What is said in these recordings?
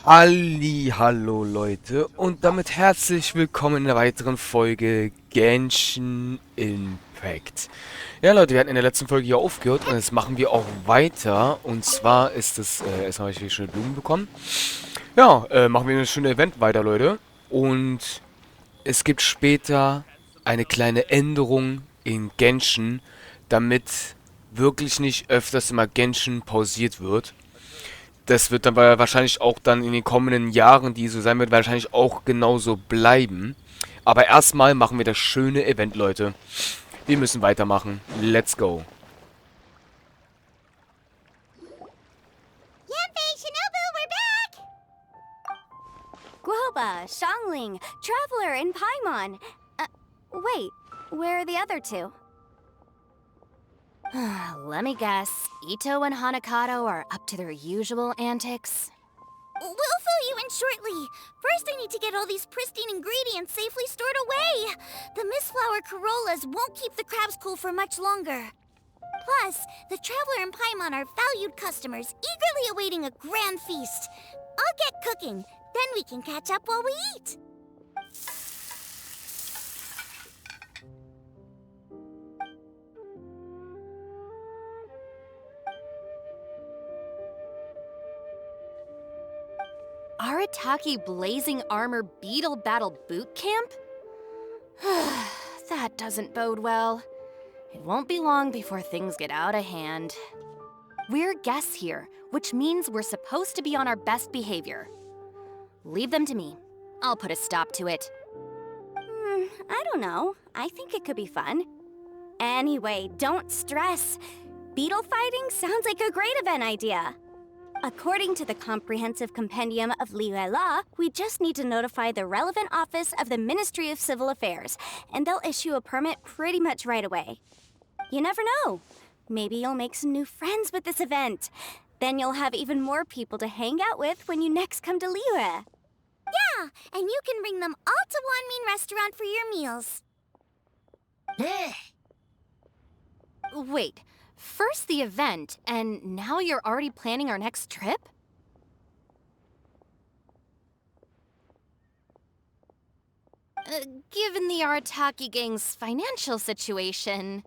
Hallo Leute und damit herzlich willkommen in der weiteren Folge Genshin Impact. Ja Leute, wir hatten in der letzten Folge hier aufgehört und jetzt machen wir auch weiter. Und zwar ist es, erstmal habe ich hier schöne Blumen bekommen. Ja, machen wir ein schönes Event weiter, Leute. Und es gibt später eine kleine Änderung in Genshin, damit wirklich nicht öfters immer Genshin pausiert wird. Das wird dann wahrscheinlich auch dann in den kommenden Jahren, die so sein wird, wahrscheinlich auch genauso bleiben. Aber erstmal machen wir das schöne Event, Leute. Wir müssen weitermachen. Let's go. Guoba, Shangling, Traveler, and Paimon. Wait, where are the other two? Let me guess. Ito and Hanakato are up to their usual antics? We'll fill you in shortly. First, I need to get all these pristine ingredients safely stored away. The mistflower corollas won't keep the crabs cool for much longer. Plus, the Traveler and Paimon are valued customers, eagerly awaiting a grand feast. I'll get cooking, then we can catch up while we eat. Arataki Blazing Armor Beetle Battle Boot Camp? That doesn't bode well. It won't be long before things get out of hand. We're guests here, which means we're supposed to be on our best behavior. Leave them to me. I'll put a stop to it. I don't know. I think it could be fun. Anyway, don't stress. Beetle fighting sounds like a great event idea. According to the Comprehensive Compendium of Liyue Law, we just need to notify the relevant office of the Ministry of Civil Affairs, and they'll issue a permit pretty much right away. You never know. Maybe you'll make some new friends with this event. Then you'll have even more people to hang out with when you next come to Liyue. Yeah, and you can bring them all to Wanmin Restaurant for your meals. Wait, first the event, and now you're already planning our next trip? Given the Arataki gang's financial situation...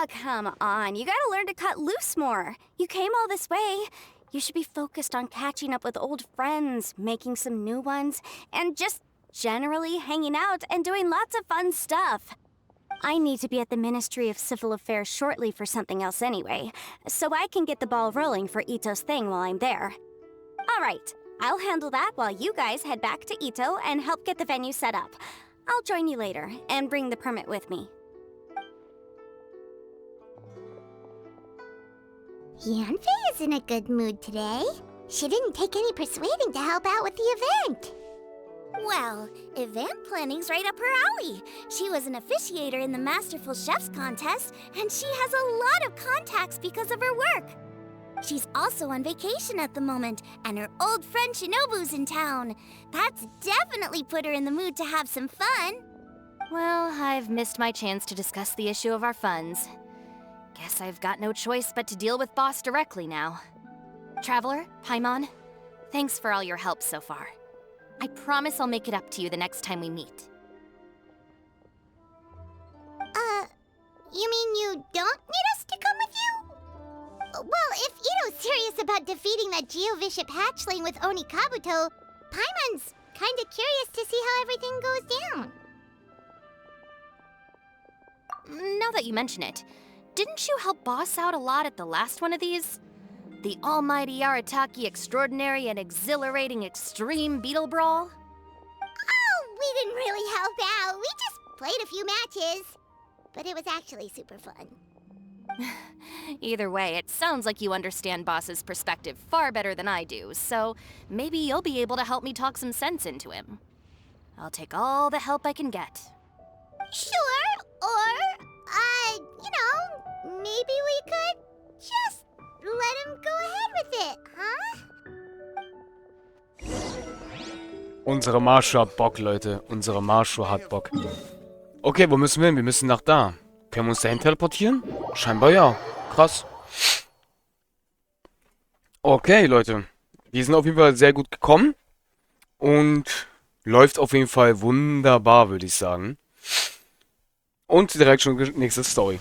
come on, you gotta learn to cut loose more. You came all this way. You should be focused on catching up with old friends, making some new ones, and just generally hanging out and doing lots of fun stuff. I need to be at the Ministry of Civil Affairs shortly for something else anyway, so I can get the ball rolling for Ito's thing while I'm there. Alright, I'll handle that while you guys head back to Ito and help get the venue set up. I'll join you later, and bring the permit with me. Yanfei is in a good mood today. She didn't take any persuading to help out with the event. Well, event planning's right up her alley. She was an officiator in the Masterful Chefs contest, and she has a lot of contacts because of her work. She's also on vacation at the moment, and her old friend Shinobu's in town. That's definitely put her in the mood to have some fun. Well, I've missed my chance to discuss the issue of our funds. Guess I've got no choice but to deal with Boss directly now. Traveler, Paimon, thanks for all your help so far. I promise I'll make it up to you the next time we meet. You mean you don't need us to come with you? Well, if Ito's serious about defeating that Geovishap hatchling with Oni Kabuto, Paimon's kinda curious to see how everything goes down. Now that you mention it, didn't you help Boss out a lot at the last one of these? The almighty Arataki extraordinary and exhilarating extreme beetle brawl? Oh, we didn't really help out. We just played a few matches. But it was actually super fun. Either way, it sounds like you understand Boss's perspective far better than I do, so maybe you'll be able to help me talk some sense into him. I'll take all the help I can get. Sure, or, maybe we could just let him go ahead with it, huh? Unsere Masho hat Bock, Leute. Unsere Masho hat Bock. Okay, wo müssen wir hin? Wir müssen nach da. Können wir uns dahin teleportieren? Scheinbar ja. Krass. Okay, Leute. Die sind auf jeden Fall sehr gut gekommen und läuft auf jeden Fall wunderbar, würde ich sagen. Und direkt schon nächste Story.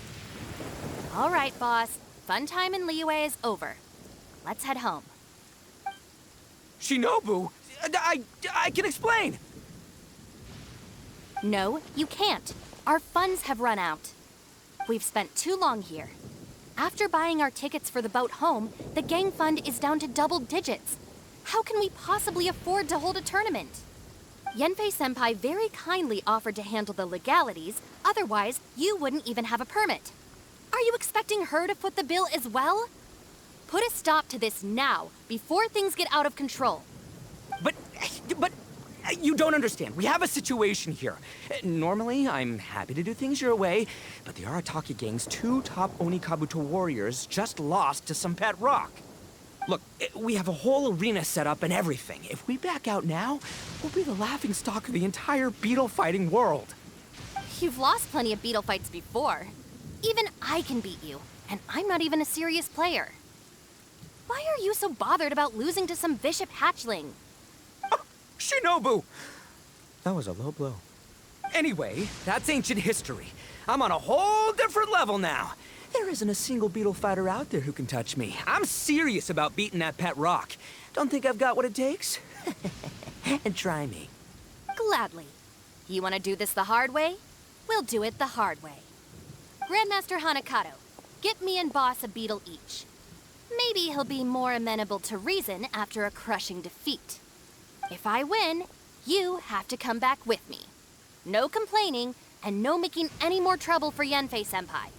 All right, boss. Fun time in Liyue is over. Let's head home. Shinobu, I can explain. No, you can't. Our funds have run out. We've spent too long here. After buying our tickets for the boat home, the gang fund is down to double digits. How can we possibly afford to hold a tournament? Yenfei-senpai very kindly offered to handle the legalities, otherwise you wouldn't even have a permit. Are you expecting her to foot the bill as well? Put a stop to this now, before things get out of control. But you don't understand. We have a situation here. Normally, I'm happy to do things your way, but the Arataki gang's 2 top Onikabuto warriors just lost to some pet rock. Look, we have a whole arena set up and everything. If we back out now, we'll be the laughingstock of the entire beetle fighting world. You've lost plenty of beetle fights before. Even I can beat you, and I'm not even a serious player. Why are you so bothered about losing to some bishop hatchling? Shinobu! That was a low blow. Anyway, that's ancient history. I'm on a whole different level now. There isn't a single beetle fighter out there who can touch me. I'm serious about beating that pet rock. Don't think I've got what it takes? And try me. Gladly. You want to do this the hard way? We'll do it the hard way. Grandmaster Hanakato, get me and Boss a beetle each. Maybe he'll be more amenable to reason after a crushing defeat. If I win, you have to come back with me. No complaining, and no making any more trouble for Yenfei-senpai.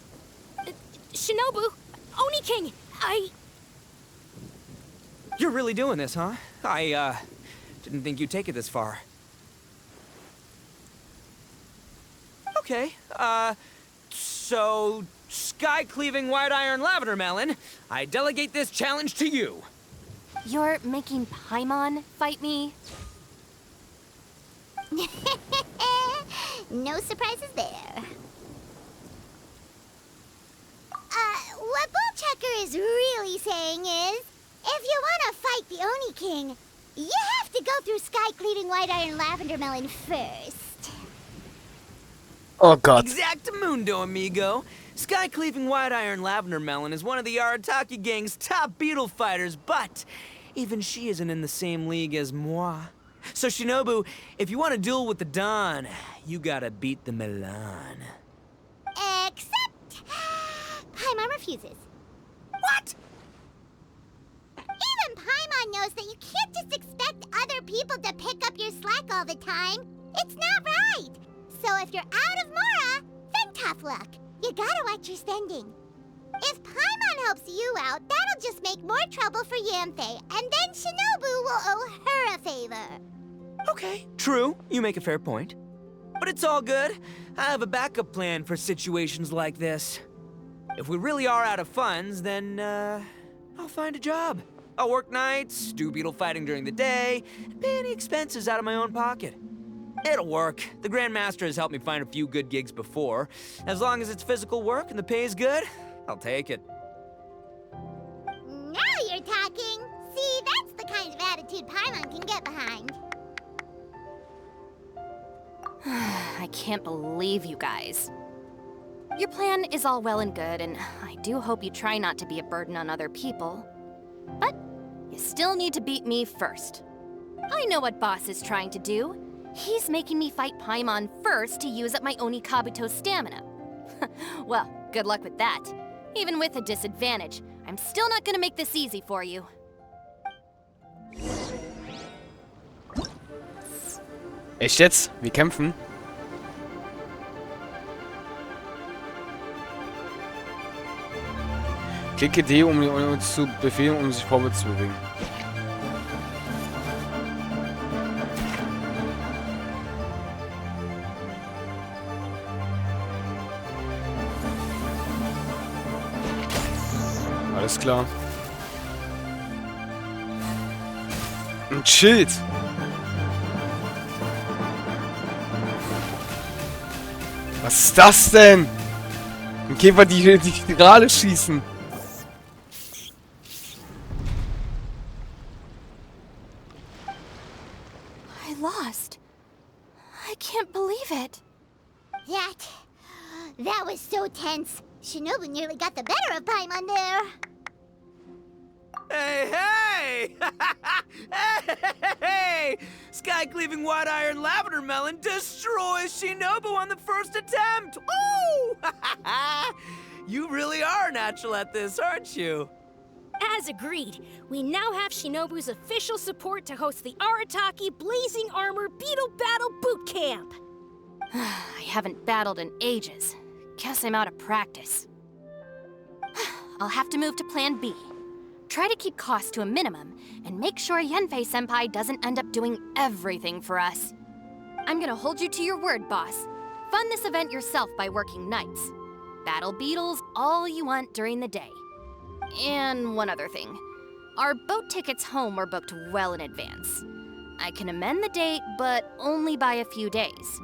Shinobu! Oni King! You're really doing this, huh? I didn't think you'd take it this far. Okay, so... Sky-cleaving white iron lavender melon, I delegate this challenge to you. You're making Paimon fight me? No surprises there. What Bullchecker is really saying is, if you want to fight the Oni King, you have to go through Sky-cleaving white iron lavender melon first. Oh god. Exactamundo, amigo. Sky-cleaving white iron lavender melon is one of the Arataki gang's top beetle fighters, but even she isn't in the same league as moi. So Shinobu, if you want to duel with the Don, you gotta beat the Milan. Except... Paimon refuses. What? Even Paimon knows that you can't just expect other people to pick up your slack all the time. It's not right. So if you're out of Mora, then tough luck. You gotta watch your spending. If Paimon helps you out, that'll just make more trouble for Yanfei, and then Shinobu will owe her a favor. Okay, true. You make a fair point. But it's all good. I have a backup plan for situations like this. If we really are out of funds, then, I'll find a job. I'll work nights, do beetle fighting during the day, and pay any expenses out of my own pocket. It'll work. The Grandmaster has helped me find a few good gigs before. As long as it's physical work and the pay's good, I'll take it. Now you're talking. See, that's the kind of attitude Paimon can get behind. I can't believe you guys. Your plan is all well and good, and I do hope you try not to be a burden on other people. But you still need to beat me first. I know what Boss is trying to do. He's making me fight Paimon first to use up my Onikabuto stamina. Well, good luck with that. Even with a disadvantage, I'm still not gonna make this easy for you. Echt jetzt? Wir kämpfen? Klicke D, um uns zu befehlen, um sich vorwärts zu bewegen. Alles klar. Ein Schild. Was ist das denn? Ein Käfer, die gerade schießen. lost. I can't believe it. That was so tense. Shinobu nearly got the better of Paimon there. Hey! Hey! Sky-cleaving white iron lavender melon destroys Shinobu on the first attempt! Ooh! You really are natural at this, aren't you? As agreed, we now have Shinobu's official support to host the Arataki Blazing Armor Beetle Battle Boot Camp. I haven't battled in ages. Guess I'm out of practice. I'll have to move to Plan B. Try to keep costs to a minimum, and make sure Yanfei-senpai doesn't end up doing everything for us. I'm gonna hold you to your word, boss. Fund this event yourself by working nights. Battle beetles all you want during the day. And one other thing. Our boat tickets home were booked well in advance. I can amend the date, but only by a few days.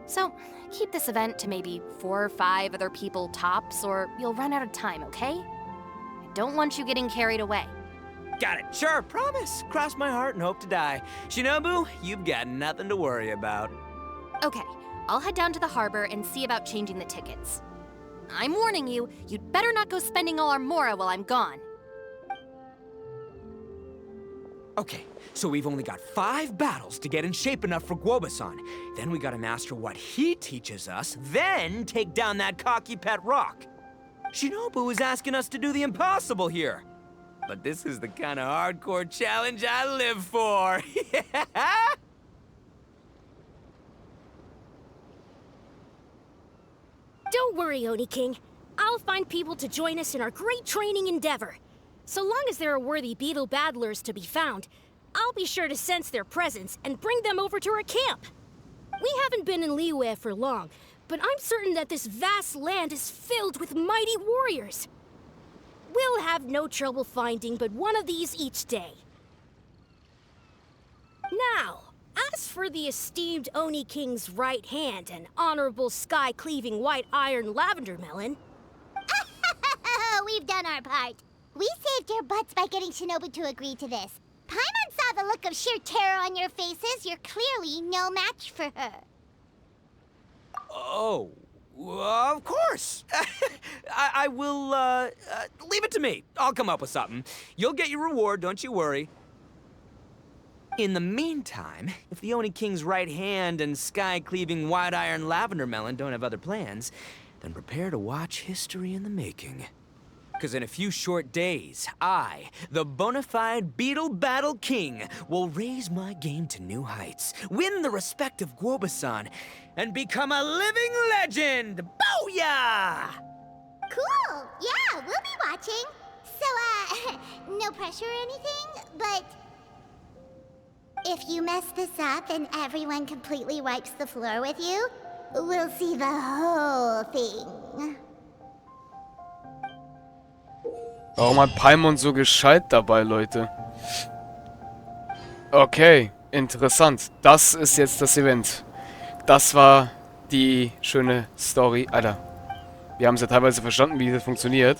So, keep this event to maybe 4 or 5 other people tops, or you'll run out of time, okay? I don't want you getting carried away. Got it. Sure, promise. Cross my heart and hope to die. Shinobu, you've got nothing to worry about. Okay, I'll head down to the harbor and see about changing the tickets. I'm warning you, you'd better not go spending all our mora while I'm gone. Okay, so we've only got 5 battles to get in shape enough for Guoba-san. Then we gotta master what he teaches us, then take down that cocky pet rock. Shinobu is asking us to do the impossible here. But this is the kind of hardcore challenge I live for. Yeah! Don't worry, Oni King. I'll find people to join us in our great training endeavor. So long as there are worthy beetle battlers to be found, I'll be sure to sense their presence and bring them over to our camp. We haven't been in Liyue for long, but I'm certain that this vast land is filled with mighty warriors. We'll have no trouble finding but one of these each day. Now, as for the esteemed Oni King's right hand and honorable sky-cleaving white iron lavender melon... We've done our part. We saved your butts by getting Shinobu to agree to this. Paimon saw the look of sheer terror on your faces. You're clearly no match for her. Oh, of course. I will, leave it to me. I'll come up with something. You'll get your reward, don't you worry. In the meantime, if the Oni King's right hand and sky-cleaving white iron lavender melon don't have other plans, then prepare to watch history in the making. Because in a few short days, I, the bona fide Beetle Battle King, will raise my game to new heights, win the respect of Guoba-san, and become a living legend! Booyah! Cool. Yeah, we'll be watching. So, no pressure or anything, but... if you mess this up and everyone completely wipes the floor with you, we'll see the whole thing. Warum hat Paimon so gescheit dabei, Leute? Okay, interessant. Das ist jetzt das Event. Das war die schöne Story. Alter, wir haben es ja teilweise verstanden, wie das funktioniert.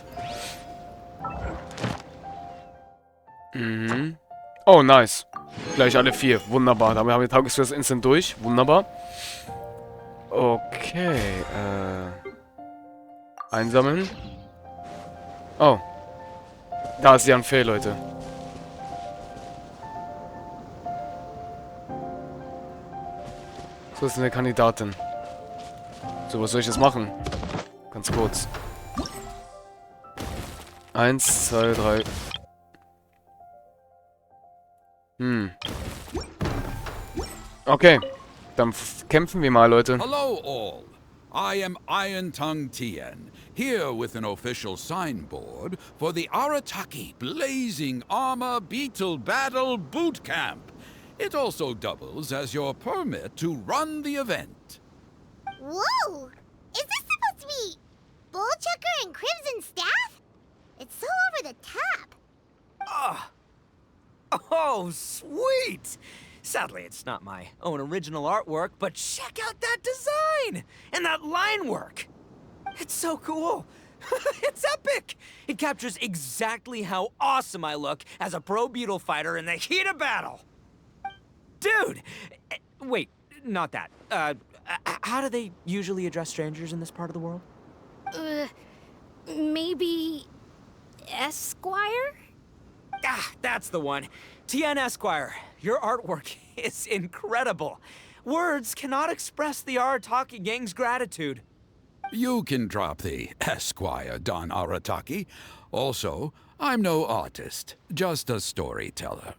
Mhm. Oh, nice. Gleich alle 4. Wunderbar. Damit haben wir Tagesfest instant durch. Wunderbar. Okay, einsammeln. Oh. Da ist Jan Fee, Leute. So ist eine Kandidatin. So, was soll ich jetzt machen? Ganz kurz. 1, 2, 3. Okay. Dann kämpfen wir mal, Leute. Hello all. I am Iron Tongue Tien, here with an official signboard for the Arataki Blazing Armor Beetle Battle Boot Camp. It also doubles as your permit to run the event. Whoa! Is this supposed to be Bullchucker and Crimson Staff? It's so over the top. Oh, sweet! Sadly, it's not my own original artwork, but check out that design! And that line work! It's so cool! It's epic! It captures exactly how awesome I look as a pro beetle fighter in the heat of battle! Dude, Wait, not that. How do they usually address strangers in this part of the world? Maybe... Esquire? Ah, that's the one. Tien Esquire, your artwork is incredible. Words cannot express the Arataki gang's gratitude. You can drop the Esquire, Don Arataki. Also, I'm no artist, just a storyteller.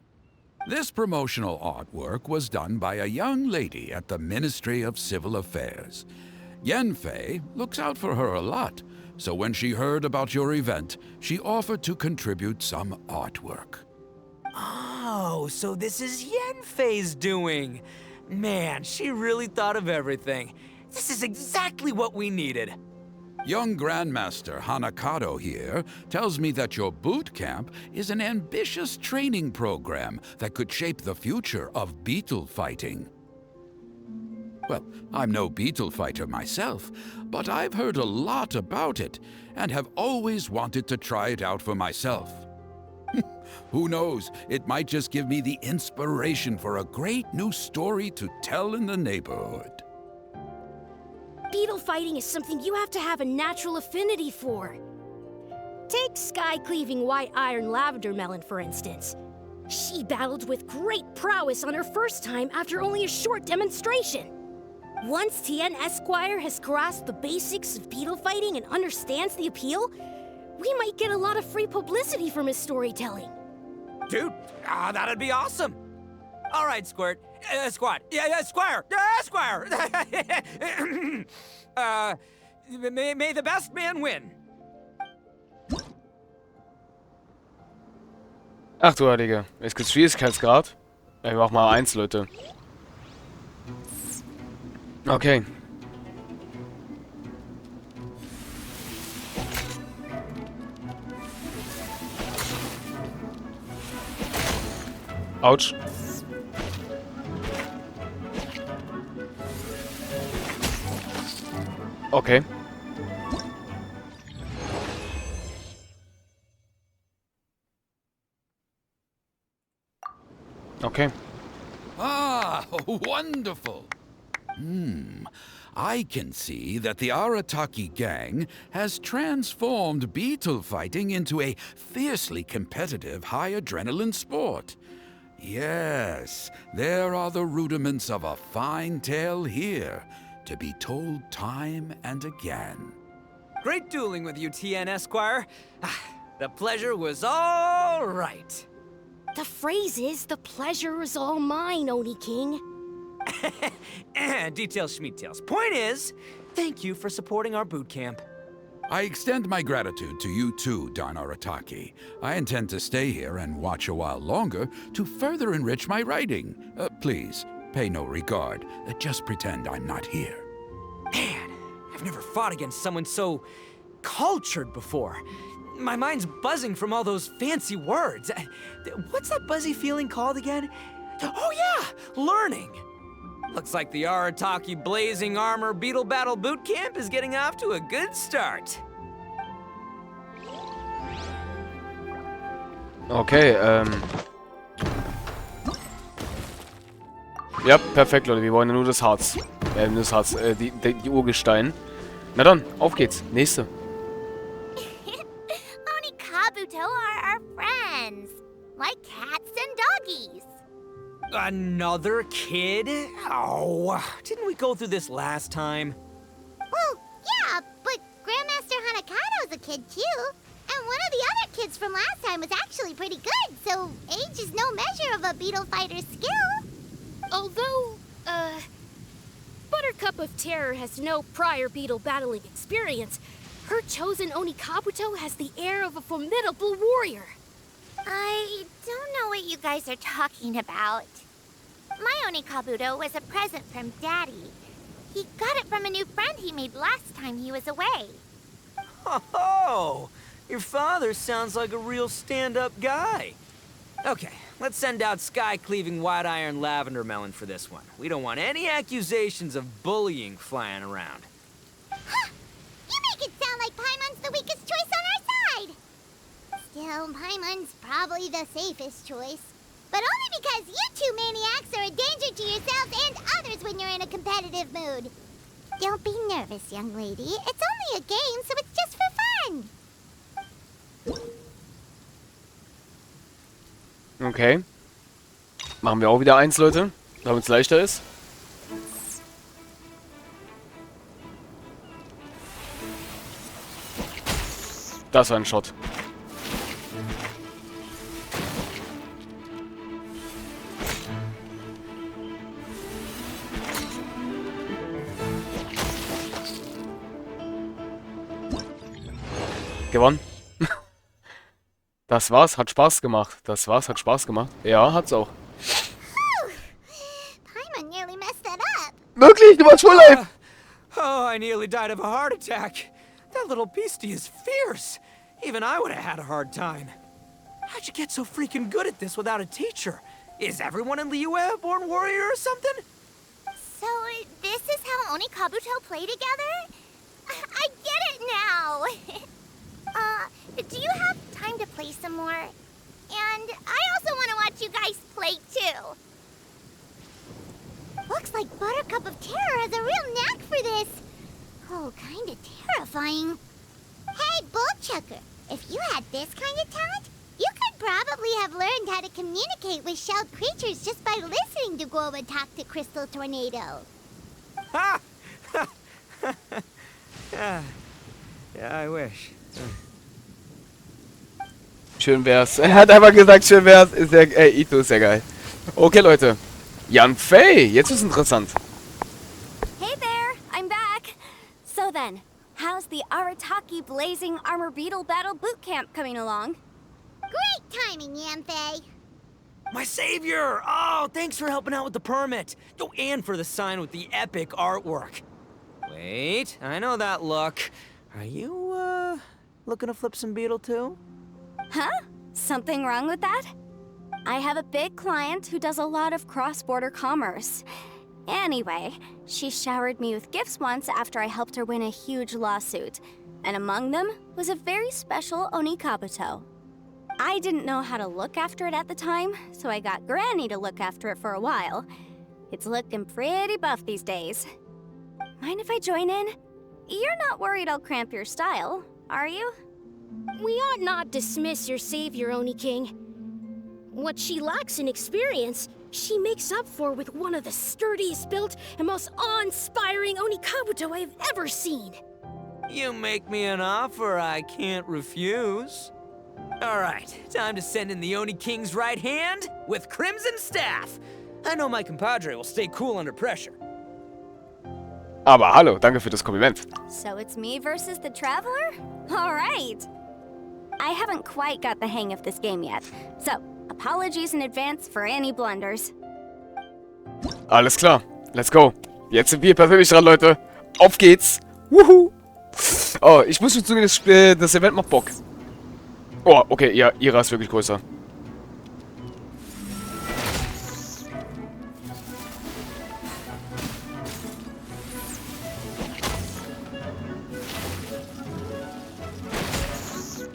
This promotional artwork was done by a young lady at the Ministry of Civil Affairs. Yenfei looks out for her a lot, so when she heard about your event, she offered to contribute some artwork. Oh, so this is Yenfei's doing. Man, she really thought of everything. This is exactly what we needed. Young Grandmaster Hanakado here tells me that your boot camp is an ambitious training program that could shape the future of beetle fighting. Well, I'm no beetle fighter myself, but I've heard a lot about it and have always wanted to try it out for myself. Who knows, it might just give me the inspiration for a great new story to tell in the neighborhood. Beetle fighting is something you have to have a natural affinity for. Take sky-cleaving white iron lavender melon, for instance. She battled with great prowess on her first time after only a short demonstration. Once Tien Esquire has grasped the basics of beetle fighting and understands the appeal, we might get a lot of free publicity from his storytelling. Dude, that'd be awesome. All right, Squirt. Squad. Yeah, Squire. Squire. May the best man win. Ach du Heilige. Jetzt gibt's Schwierigkeitsgrad. Ich mach mal 1, Leute. Okay. Autsch. Okay. Okay. Ah, wonderful. I can see that the Arataki gang has transformed beetle fighting into a fiercely competitive high-adrenaline sport. Yes, there are the rudiments of a fine tale here, to be told time and again. Great dueling with you, Tien Esquire. The pleasure was all right. The phrase is, the pleasure is all mine, Oni King. Details schmeetails. Point is, thank you for supporting our boot camp. I extend my gratitude to you too, Don Arataki. I intend to stay here and watch a while longer to further enrich my writing. Please, pay no regard. Just pretend I'm not here. Man, I've never fought against someone so cultured before. My mind's buzzing from all those fancy words. What's that buzzy feeling called again? Oh yeah, learning. Looks like the Arataki Blazing Armor Beetle Battle Boot Camp is getting off to a good start. Okay, Ja, perfekt, Leute. Wir wollen ja nur das Harz. Die Urgestein. Na dann, auf geht's. Nächste. Oni Kabuto are our friends, like cats and doggies. Another kid? Oh, didn't we go through this last time? Well, yeah, but Grandmaster Hanakado's a kid too. And one of the other kids from last time was actually pretty good, so age is no measure of a beetle fighter's skill. Although, Buttercup of Terror has no prior beetle battling experience, her chosen Oni Kabuto has the air of a formidable warrior. I don't know what you guys are talking about. My Oni Kabuto was a present from Daddy. He got it from a new friend he made last time he was away. Oh, your father sounds like a real stand-up guy. Okay, let's send out sky-cleaving white iron lavender melon for this one. We don't want any accusations of bullying flying around. Huh! You make it sound like Paimon's the weakest choice on our side! Still, Paimon's probably the safest choice. But only because you two maniacs are a danger to yourselves and competitive mood. Don't be nervous, young lady. It's only a game, so it's just for fun. Okay. Machen wir auch wieder eins, Leute, damit es leichter ist. Das war ein Shot. Gewonnen. Das war's, hat Spaß gemacht. Das war's, hat Spaß gemacht. Ja, hat's auch. Paimon nearly messed that up. Wirklich, du warst voll live. Oh, I nearly died of a heart attack. That little beastie is fierce. Even I would have had a hard time. How'd you get so freaking good at this without a teacher? Is everyone in Liyue a born warrior or something? So, this is how Oni Kabuto play together? I get it now! Do you have time to play some more? And I also want to watch you guys play, too. Looks like Buttercup of Terror has a real knack for this. Oh, kinda terrifying. Hey, Bullchucker, if you had this kind of talent, you could probably have learned how to communicate with shelled creatures just by listening to Guoba talk to Crystal Tornado. Ha! Yeah, I wish. Schön wär's. Er hat einfach gesagt, schön wär's. Ist ja, ey, Ito ist ja geil. Okay, Leute. Jan Fei, jetzt ist interessant. Hey there, I'm back. So then, how's the Arataki Blazing Armor Beetle Battle Boot Camp coming along? Great timing, Yanfei. My savior! Oh, thanks for helping out with the permit. Oh, and for the sign with the epic artwork. Wait, I know that look. Are you, looking to flip some beetle too? Huh? Something wrong with that? I have a big client who does a lot of cross-border commerce. Anyway, she showered me with gifts once after I helped her win a huge lawsuit. And among them was a very special Oni Kabuto. I didn't know how to look after it at the time, so I got Granny to look after it for a while. It's looking pretty buff these days. Mind if I join in? You're not worried I'll cramp your style, are you? We ought not dismiss your savior, Oni King. What she lacks in experience, she makes up for with one of the sturdiest built and most awe-inspiring Oni Kabuto I have ever seen. You make me an offer I can't refuse. All right, time to send in the Oni King's right hand with Crimson Staff. I know my compadre will stay cool under pressure. Aber hallo, danke für das Kompliment. So it's me versus the Traveler? All right. I haven't quite got the hang of this game yet, so apologies in advance for any blunders. Alles klar, let's go. Jetzt sind wir persönlich dran, Leute. Auf geht's. Wuhu. Oh, ich muss schon zugeben, das Event macht Bock. Oh, okay, ja, ihrer ist wirklich größer.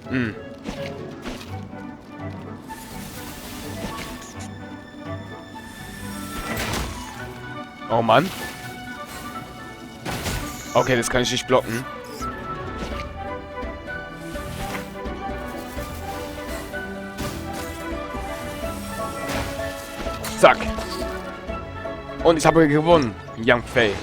Hm. Oh Mann. Okay, das kann ich nicht blocken. Zack. Und ich habe gewonnen, Yang Fei.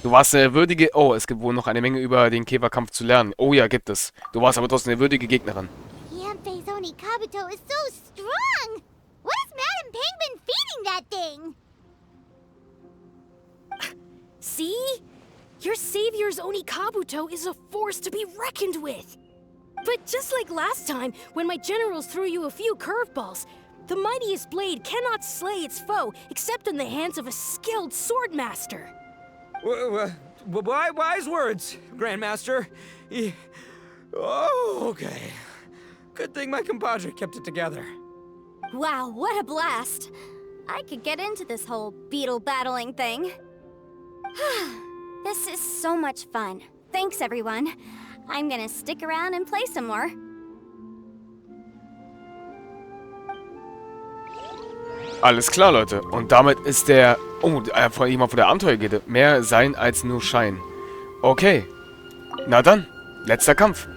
Du warst eine würdige... Oh, es gibt wohl noch eine Menge über den Käferkampf zu lernen. Oh ja, gibt es. Du warst aber trotzdem eine würdige Gegnerin. Yanfei's Oni Kabuto is so strong! What is Madam Penguin feeding that thing? See? Your savior's Oni Kabuto is a force to be reckoned with. But just like last time, when my generals threw you a few curveballs, the mightiest blade cannot slay its foe except in the hands of a skilled swordmaster. Wise words, Grandmaster. Oh, okay. Good thing my compadre kept it together. Wow, what a blast. I could get into this whole beetle battling thing. This is so much fun. Thanks, everyone. I'm gonna stick around and play some more. Alles klar, Leute. Und damit ist der... Oh, jemand von der Abenteuergilde. Mehr sein als nur Schein. Okay. Na dann. Letzter Kampf.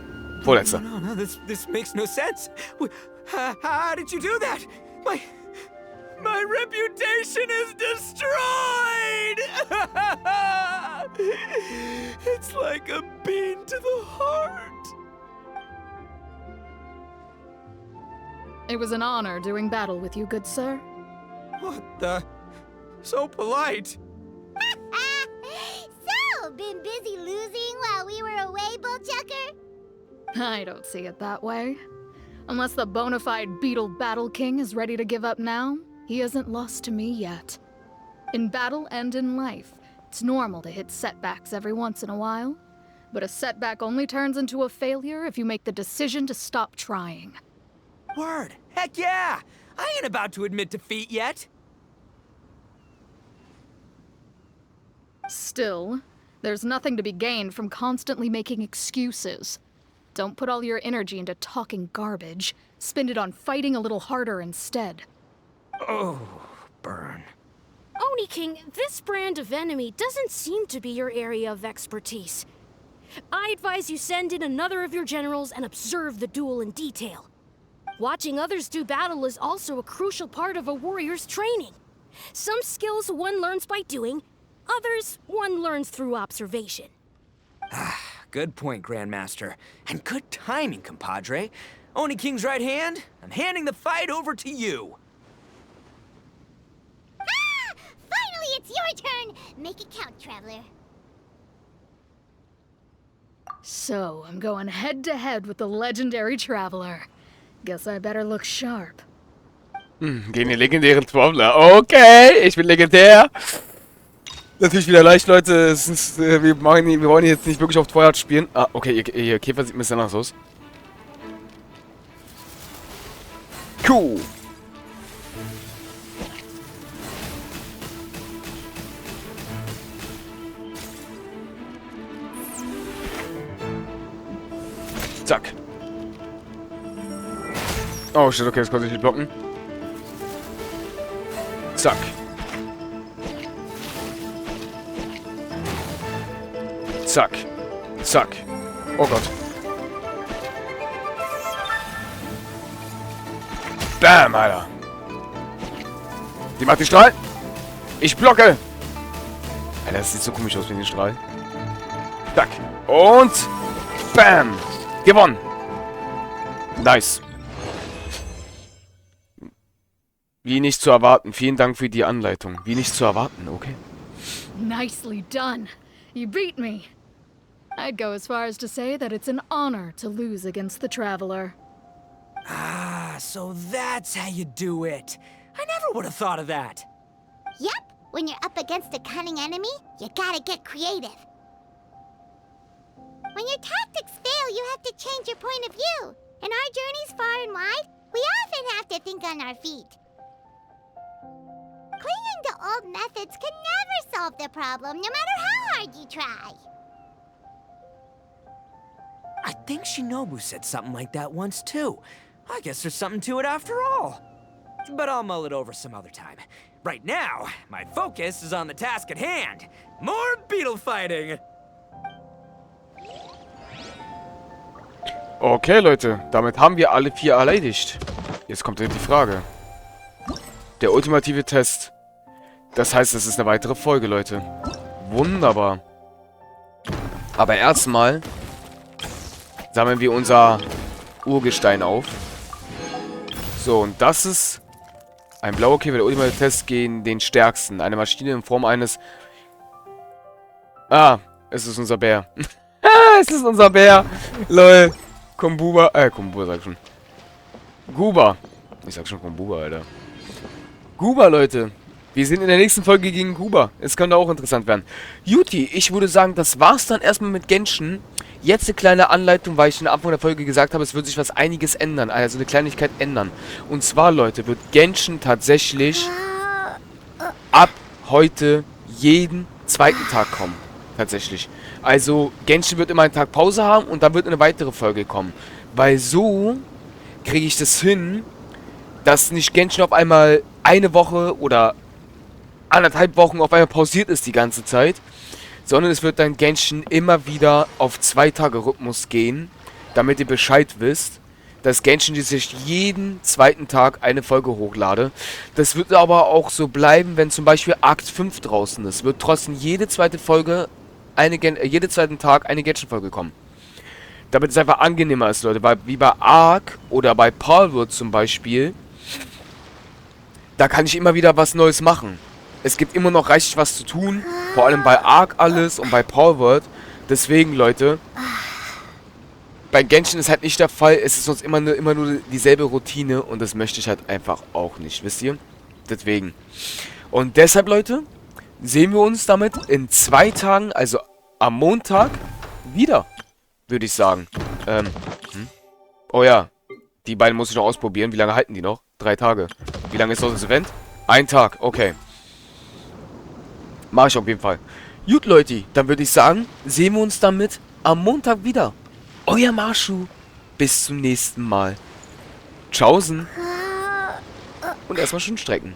Vorletzter. No, this makes no sense. How did you do that? My reputation is destroyed! It's like a bean to the heart. It was an honor doing battle with you, good sir. What the? So polite. So, been busy losing while we were away, Bullchucker? I don't see it that way. Unless the bona fide Beetle Battle King is ready to give up now, he hasn't lost to me yet. In battle and in life, it's normal to hit setbacks every once in a while. But a setback only turns into a failure if you make the decision to stop trying. Word. Heck yeah! I ain't about to admit defeat yet. Still, there's nothing to be gained from constantly making excuses. Don't put all your energy into talking garbage. Spend it on fighting a little harder instead. Oh, burn. Oni King, this brand of enemy doesn't seem to be your area of expertise. I advise you send in another of your generals and observe the duel in detail. Watching others do battle is also a crucial part of a warrior's training. Some skills one learns by doing, others one learns through observation. Good point, Grandmaster. And good timing, compadre. Oni King's right hand, I'm handing the fight over to you. Ah! Finally, it's your turn! Make it count, Traveler. So, I'm going head to head with the legendary Traveler. Guess I better look sharp. Gegen den legendären Traveler. Okay, ich bin legendär. Natürlich wieder leicht, Leute. Es ist, wir wollen jetzt nicht wirklich auf Feuer spielen. Ah, okay, ihr Käfer sieht ein bisschen anders aus. Cool. Zack. Oh shit, okay, das konnte ich nicht blocken. Zack. Zack. Zack. Oh Gott. Bam, Alter. Die macht den Strahl. Ich blocke. Alter, das sieht so komisch aus wie den Strahl. Zack. Und bam. Gewonnen. Nice. Wie nicht zu erwarten. Vielen Dank für die Anleitung. Wie nicht zu erwarten, okay. Nicely done. You beat me. I'd go as far as to say that it's an honor to lose against the Traveler. Ah, so that's how you do it. I never would have thought of that. Yep, when you're up against a cunning enemy, you gotta get creative. When your tactics fail, you have to change your point of view. In our journeys far and wide, we often have to think on our feet. Clinging to old methods can never solve the problem, no matter how hard you try. I think Shinobu said something like that once, too. I guess there's something to it after all. But I'll mull it over some other time. Right now, my focus is on the task at hand. More beetle fighting! Okay, Leute. Damit haben wir alle 4 erledigt. Jetzt kommt die Frage. Der ultimative Test. Das heißt, es ist eine weitere Folge, Leute. Wunderbar. Aber erstmal sammeln wir unser Urgestein auf. So, und das ist ein blauer Käfer. Der ultimative Test gegen den Stärksten. Eine Maschine in Form eines... Ah, es ist unser Bär. Es ist unser Bär. Lol. Kombuba. Kombuba sag ich schon. Guba. Ich sag schon Kombuba, Alter. Guba, Leute. Wir sind in der nächsten Folge gegen Guba. Es könnte auch interessant werden. Juti, ich würde sagen, das war's dann erstmal mit Genshin. Jetzt eine kleine Anleitung, weil ich am Anfang der Folge gesagt habe, es wird sich was einiges ändern. Also eine Kleinigkeit ändern. Und zwar, Leute, wird Genshin tatsächlich ab heute jeden zweiten Tag kommen. Tatsächlich. Also, Genshin wird immer einen Tag Pause haben und dann wird eine weitere Folge kommen. Weil so kriege ich das hin, dass nicht Genshin auf einmal eine Woche oder 1,5 Wochen auf einmal pausiert ist die ganze Zeit, sondern es wird dann Genshin immer wieder auf 2-Tage-Rhythmus gehen, damit ihr Bescheid wisst, dass Genshin sich jeden zweiten Tag eine Folge hochlade. Das wird aber auch so bleiben, wenn zum Beispiel Akt 5 draußen ist. Wird trotzdem jede zweite Folge, jeden zweiten Tag eine Genshin-Folge kommen. Damit es einfach angenehmer ist, Leute. Weil wie bei Arc oder bei Palworld zum Beispiel, da kann ich immer wieder was Neues machen. Es gibt immer noch reichlich was zu tun. Vor allem bei Arc alles und bei Palworld. Deswegen, Leute, bei Genshin ist halt nicht der Fall. Es ist sonst immer nur dieselbe Routine. Und das möchte ich halt einfach auch nicht, wisst ihr? Deswegen. Und deshalb, Leute, sehen wir uns damit in 2 Tagen, also am Montag, wieder. Würde ich sagen. Oh ja. Die beiden muss ich noch ausprobieren. Wie lange halten die noch? 3 Tage. Wie lange ist das Event? 1 Tag. Okay. Mach ich auf jeden Fall. Gut, Leute. Dann würde ich sagen, sehen wir uns damit am Montag wieder. Euer Masho. Bis zum nächsten Mal. Tschaußen. Und erstmal schön strecken.